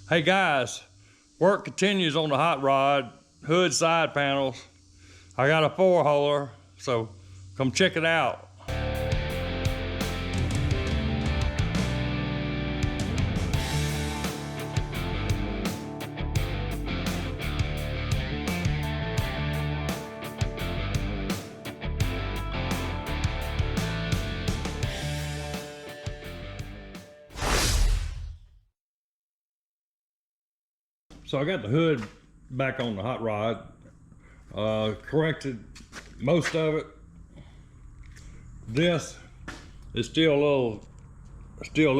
Hey guys, work continues on the hot rod, hood side panels. I got a 4-holer, so come check it out. So I got the hood back on the hot rod, corrected most of it. This is still a little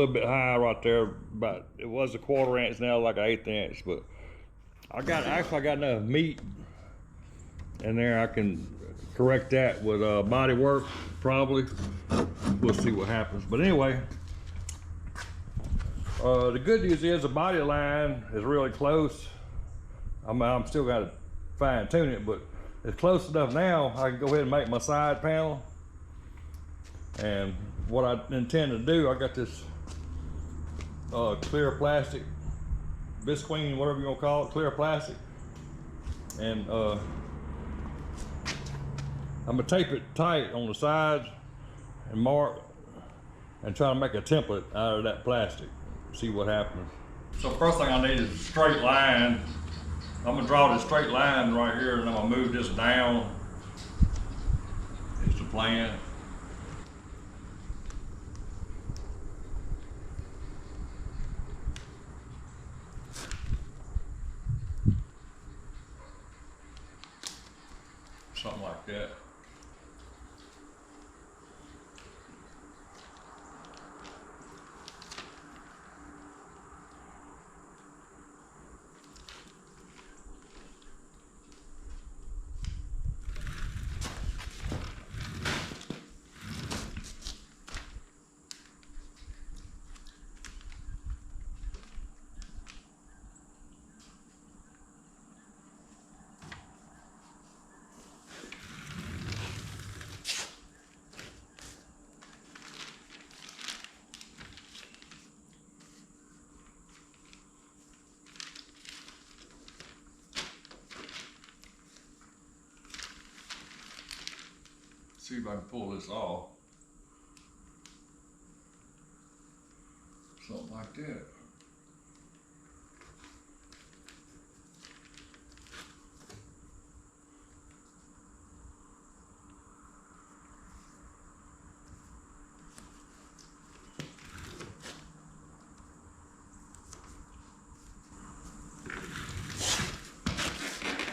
bit high right there, but it was a 1/4 inch, now like an 1/8 inch. But I got enough meat in there. I can correct that with body work probably. We'll see what happens. But anyway, the good news is the body line is really close. I'm still got to fine tune it, but it's close enough now. I can go ahead and make my side panel. And what I intend to do, I got this clear plastic, visqueen, whatever you want to call it, clear plastic. And I'm gonna tape it tight on the sides and mark and try to make a template out of that plastic. See what happens. So first thing I need is a straight line. I'm gonna draw this straight line right here, and I'm gonna move this down. It's the plan. Something like that. See if I can pull this off. Something like that.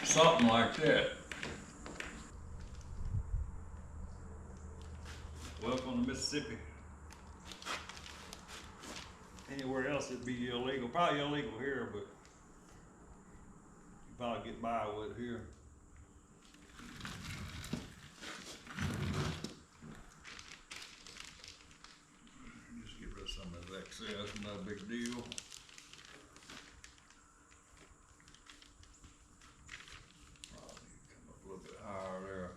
Something like that. Welcome to Mississippi. Anywhere else it'd be illegal. Probably illegal here, but you probably get by with it here. Just get rid of some of this excess, no big deal. Probably come up a little bit higher there.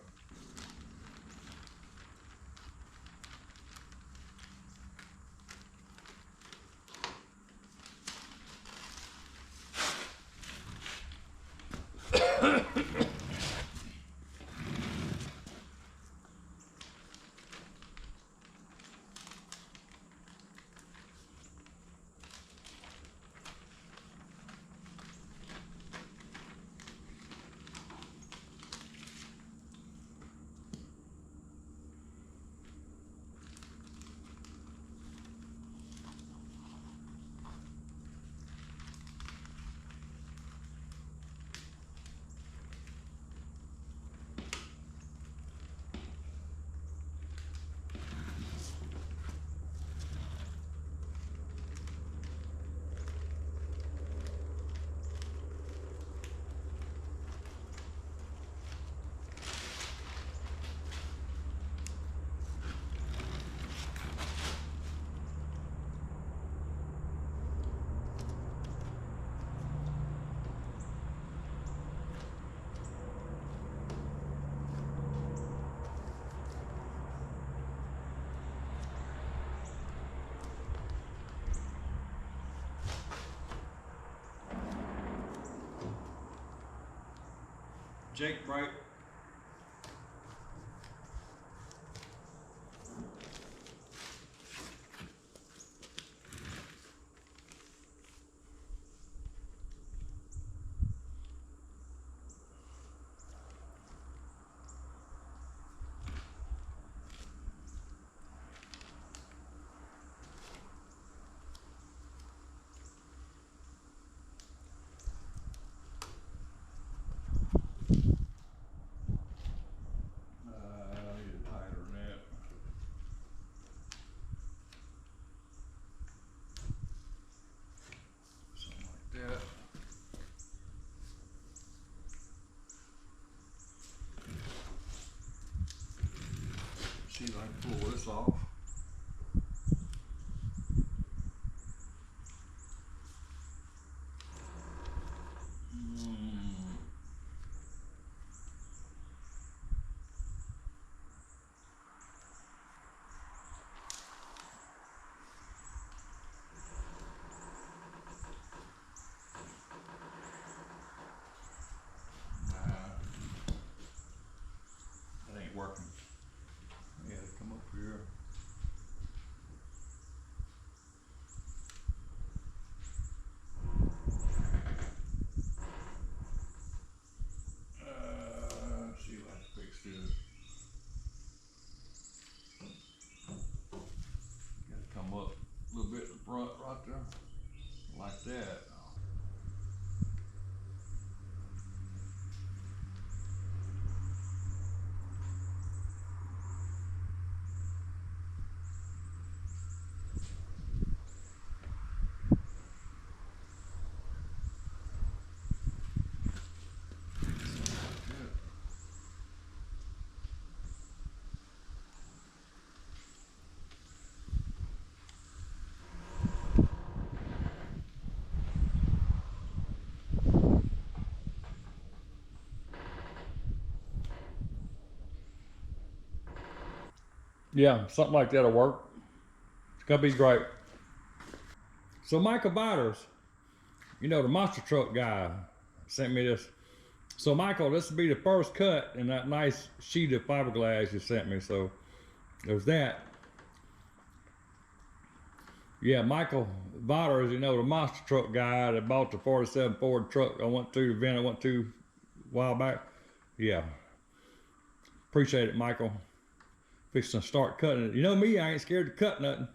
Jake Bright. I need a tighter net. Something like that. See if I can pull this off. That ain't working. Yeah, come up here. See if I can fix this. Got to come up a little bit in the front right there, like that. Yeah, something like that'll work. It's gonna be great. So Michael Botters, you know, the monster truck guy, sent me this. So Michael, this will be the first cut in that nice sheet of fiberglass you sent me. So there's that. Yeah, Michael Botters, you know, the monster truck guy that bought the 47 Ford truck I went to, the event I went to a while back. Yeah. Appreciate it, Michael. Fixing to start cutting it. You know me, I ain't scared to cut nothing.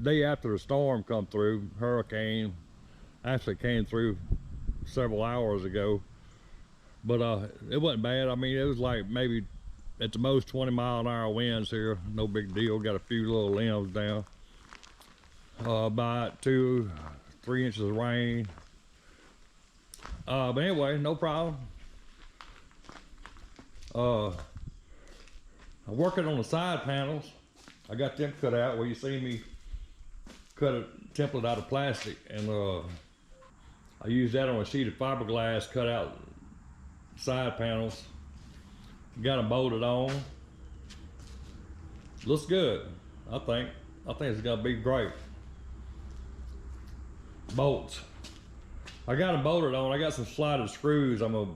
day after the storm come through, hurricane actually came through several hours ago. But it wasn't bad. I mean, it was like maybe at the most 20-mile-an-hour winds here. No big deal. Got a few little limbs down. About 2-3 inches of rain. But anyway, no problem. I'm working on the side panels. I got them cut out where you see me cut a template out of plastic, and I used that on a sheet of fiberglass, cut out side panels, got them bolted on. Looks good. I think it's gonna be great. Bolts, I got them bolted on. I got some slided screws. I'm gonna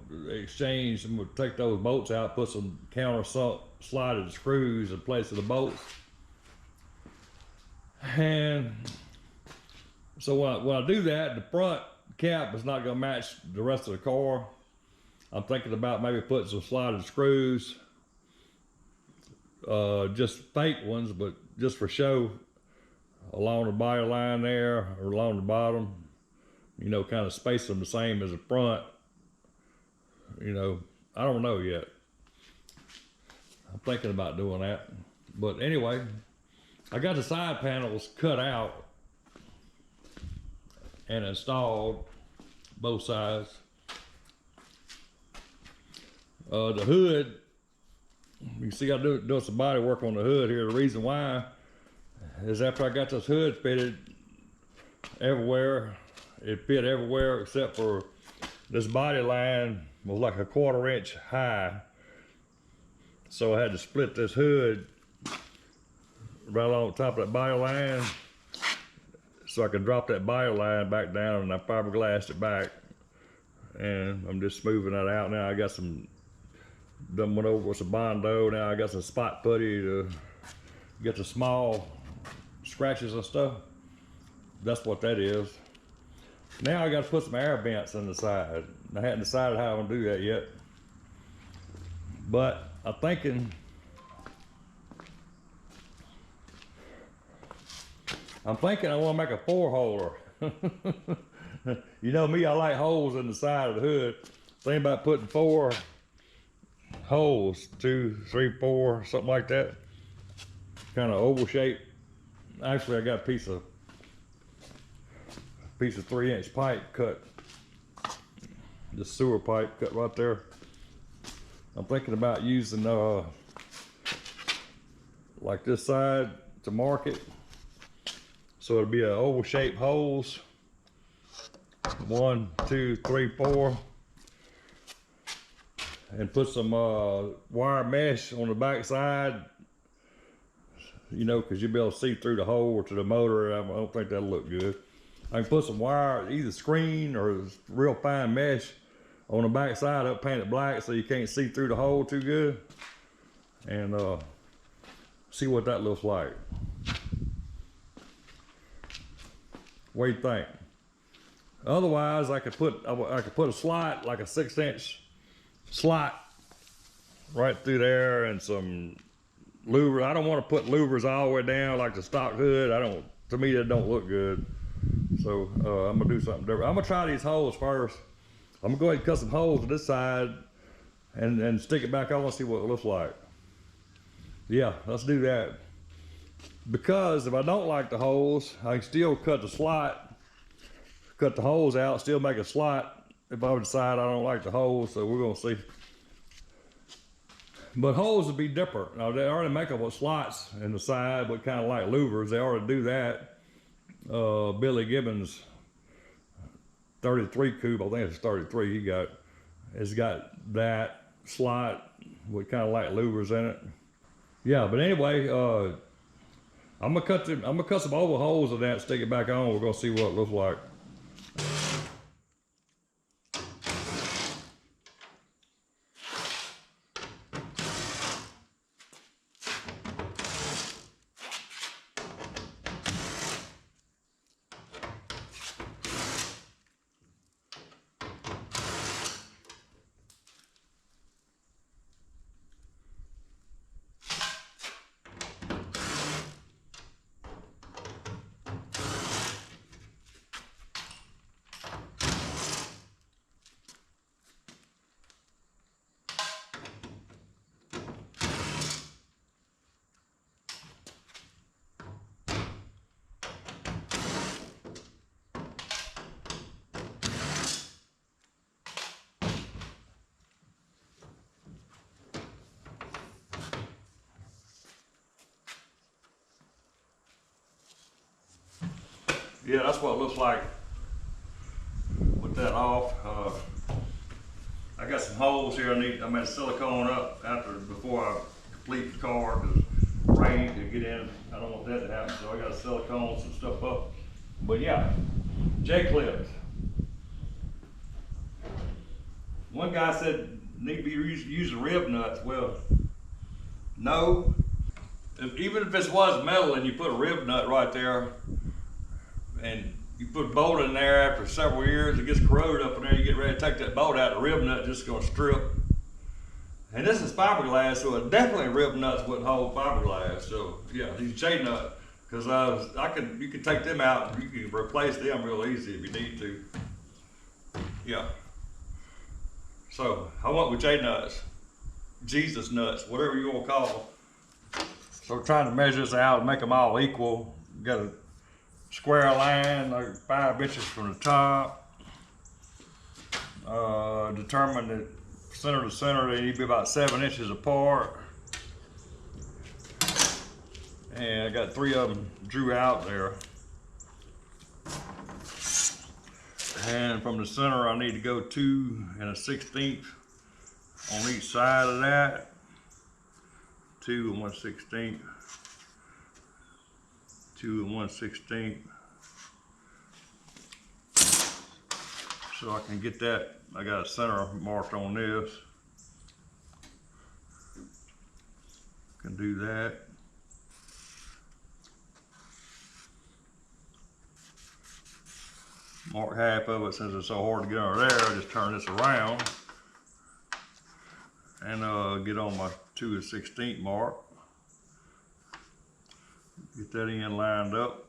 take those bolts out, put some countersunk slided screws in place of the bolts. And so when I do that, the front cap is not gonna match the rest of the car. I'm thinking about maybe putting some slided screws, just fake ones, but just for show, along the body line there, or along the bottom, you know, kind of space them the same as the front. You know, I don't know yet. I'm thinking about doing that. But anyway, I got the side panels cut out and installed, both sides. The hood, you see I'm doing some body work on the hood here. The reason why is after I got this hood fitted everywhere, it fit everywhere except for this body line was like a 1/4 inch high. So I had to split this hood right on top of that body line so I could drop that body line back down, and I fiberglassed it back. And I'm just smoothing that out now. I got some, done went over with some Bondo. Now I got some spot putty to get the small scratches and stuff. That's what that is. Now I got to put some air vents in the side. I hadn't decided how I'm gonna do that yet, but I'm thinking I want to make a 4-holer. You know me, I like holes in the side of the hood. Think about putting 4 holes, 2, 3, 4, something like that. Kind of oval shape. Actually, I got a piece of 3-inch pipe cut. The sewer pipe cut right there. I'm thinking about using like this side to mark it. So it'll be an oval shaped holes. 1, 2, 3, 4. And put some wire mesh on the back side. You know, because you'll be able to see through the hole to the motor. I don't think that'll look good. I can put some wire, either screen or real fine mesh on the back side up, paint it black so you can't see through the hole too good. And see what that looks like. What do you think? Otherwise, I could put a slot, like a 6-inch slot right through there, and some louver. I don't want to put louvers all the way down like the stock hood. To me that don't look good. So I'm gonna do something different. I'm gonna try these holes first. I'm gonna go ahead and cut some holes to this side and stick it back on and see what it looks like. Yeah, let's do that. Because if I don't like the holes, I can still cut the holes out, still make a slot if I decide I don't like the holes. So we're gonna see. But holes would be different. Now they already make them with slots in the side, but kind of like louvers. They already do that. Billy Gibbons 33 Coupe, I think it's 33 it's got that slot with kind of like louvers in it. Yeah, but anyway, I'm gonna cut some oval holes in that, stick it back on. We're gonna see what it looks like. yeah, that's what it looks like with that off. I got some holes here. I'm gonna silicone up before I complete the car because rain could get in. I don't want that to happen, so I got to silicone some stuff up. But yeah, J-clips. One guy said need to be using rib nuts. Well, no. Even if it was metal and you put a rib nut right there, and you put a bolt in there after several years, it gets corroded up in there. You get ready to take that bolt out, the rib nut just gonna strip. And this is fiberglass, so it definitely rib nuts wouldn't hold fiberglass. So yeah, these J nut, because you can take them out and you can replace them real easy if you need to. Yeah. So I went with J nuts, Jesus nuts, whatever you want to call them. So we're trying to measure this out and make them all equal. Got a square line like 5 inches from the top. Determine that center to center they need to be about 7 inches apart. And I got 3 of them drew out there. And from the center I need to go 2 1/16 on each side of that. 2 1/16. 2 1/16. So I can get that. I got a center marked on this. Can do that. Mark half of it since it's so hard to get under there. I just turn this around and get on my 2 1/16 mark. Get that end lined up.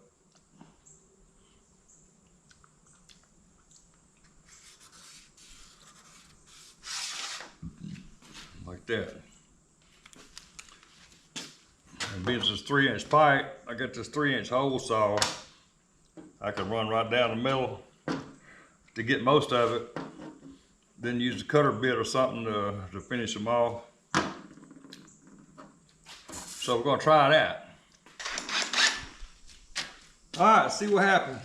Like that. And being this 3-inch pipe, I got this 3-inch hole saw. I can run right down the middle to get most of it. Then use the cutter bit or something to finish them off. So we're gonna try that. All right, see what happens.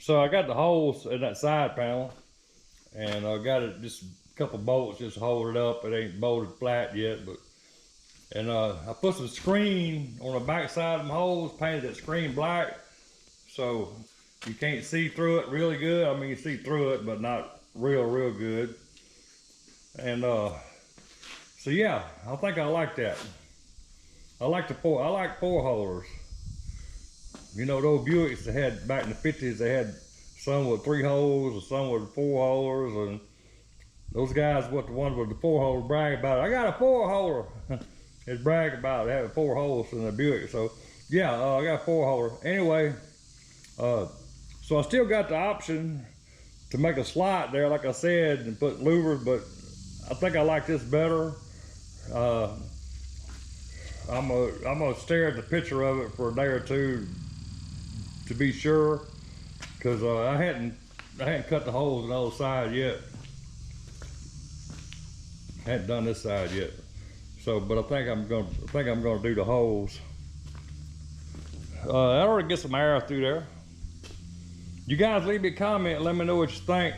So I got the holes in that side panel, and I got it just a couple bolts just to hold it up. It ain't bolted flat yet, but I put some screen on the back side of the holes, painted that screen black, so you can't see through it really good. I mean, you see through it, but not real good. And so yeah, I think I like that. I like 4-holers. You know, those Buicks they had back in the 50s, they had some with 3 holes and some with 4-holers, and those guys, the ones with the 4-holer, brag about it. I got a 4-holer. They brag about it, having 4 holes in the Buick. So yeah, I got a 4-holer. Anyway, so I still got the option to make a slot there, like I said, and put louvers, but I think I like this better. I'm gonna stare at the picture of it for a day or two to be sure, because I hadn't cut the holes on the other side yet. I hadn't done this side yet. So, but I think I'm gonna do the holes. I already get some air through there. You guys leave me a comment, let me know what you think.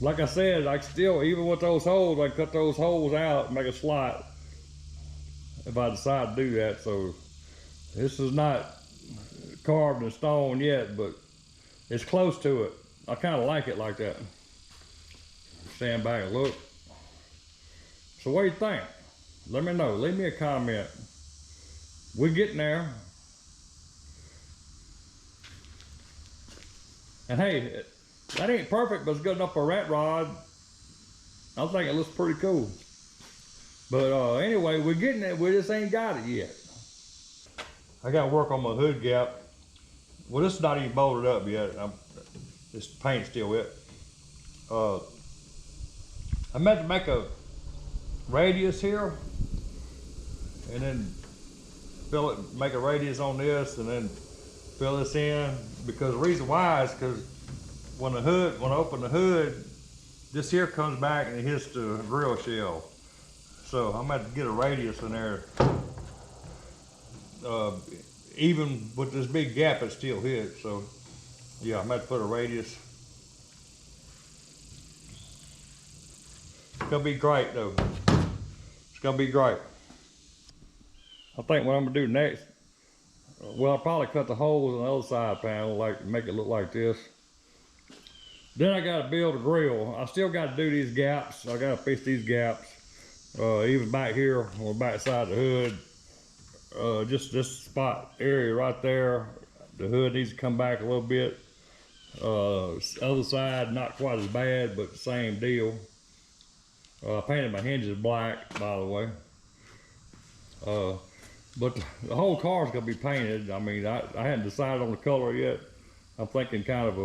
Like I said, I still, even with those holes, I cut those holes out and make a slot if I decide to do that. So this is not carved in stone yet, but it's close to it. I kind of like it like that. Stand back and look. So what do you think? Let me know. Leave me a comment. We're getting there. And hey, that ain't perfect, but it's good enough for a rat rod. I think it looks pretty cool. But anyway, we're getting it. We just ain't got it yet. I got to work on my hood gap. Well, this is not even bolted up yet. This paint's still wet. I meant to make a radius here, and then fill it, make a radius on this, and then fill this in. Because the reason why is because when I open the hood, this here comes back and it hits the grill shell. So I'm gonna have to get a radius in there. Even with this big gap, it still hits. So yeah, I'm gonna have to put a radius. It's gonna be great though. It's gonna be great. I think what I'm gonna do next, well, I'll probably cut the holes on the other side panel, like make it look like this. Then I gotta build a grill. I still gotta do these gaps. I gotta fix these gaps. Even back here or back side the hood. Just this spot area right there. The hood needs to come back a little bit. Other side, not quite as bad, but same deal. I painted my hinges black, by the way. But the whole car's gonna be painted. I mean, I hadn't decided on the color yet. I'm thinking kind of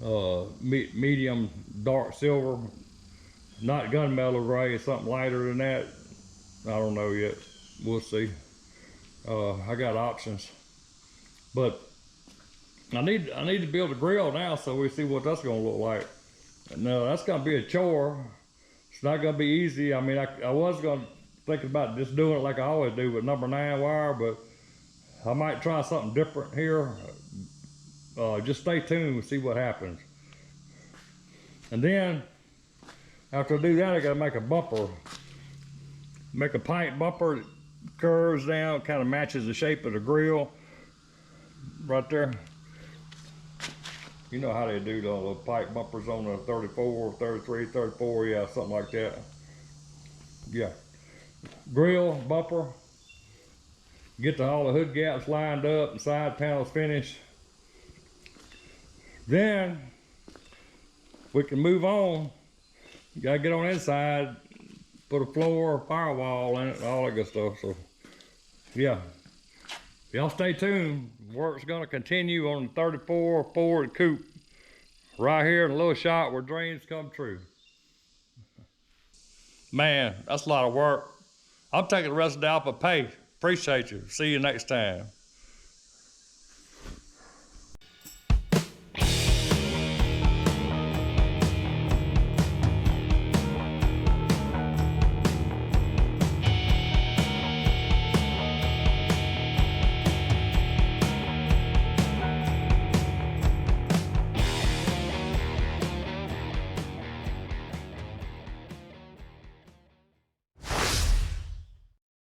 a medium dark silver, not gunmetal gray, something lighter than that. I don't know yet. We'll see. I got options, but I need to build a grill now so we see what that's gonna look like. No, that's gonna be a chore. It's not gonna be easy. I mean, I was gonna thinking about just doing it like I always do with number 9 wire, but I might try something different here. Just stay tuned and see what happens. And then after I do that, I gotta make a bumper, make a pipe bumper that curves down, kind of matches the shape of the grill right there. You know how they do the little pipe bumpers on the 34, 33, 34, yeah, something like that. Yeah. Grill, bumper, get all the hood gaps lined up and side panels finished. Then we can move on. You gotta get on inside, put a floor, firewall in it, all that good stuff. So yeah, y'all stay tuned. Work's gonna continue on the 34 Ford Coupe right here in a little shot where dreams come true. Man, that's a lot of work. I'm taking the rest of the day off of pay. Appreciate you. See you next time.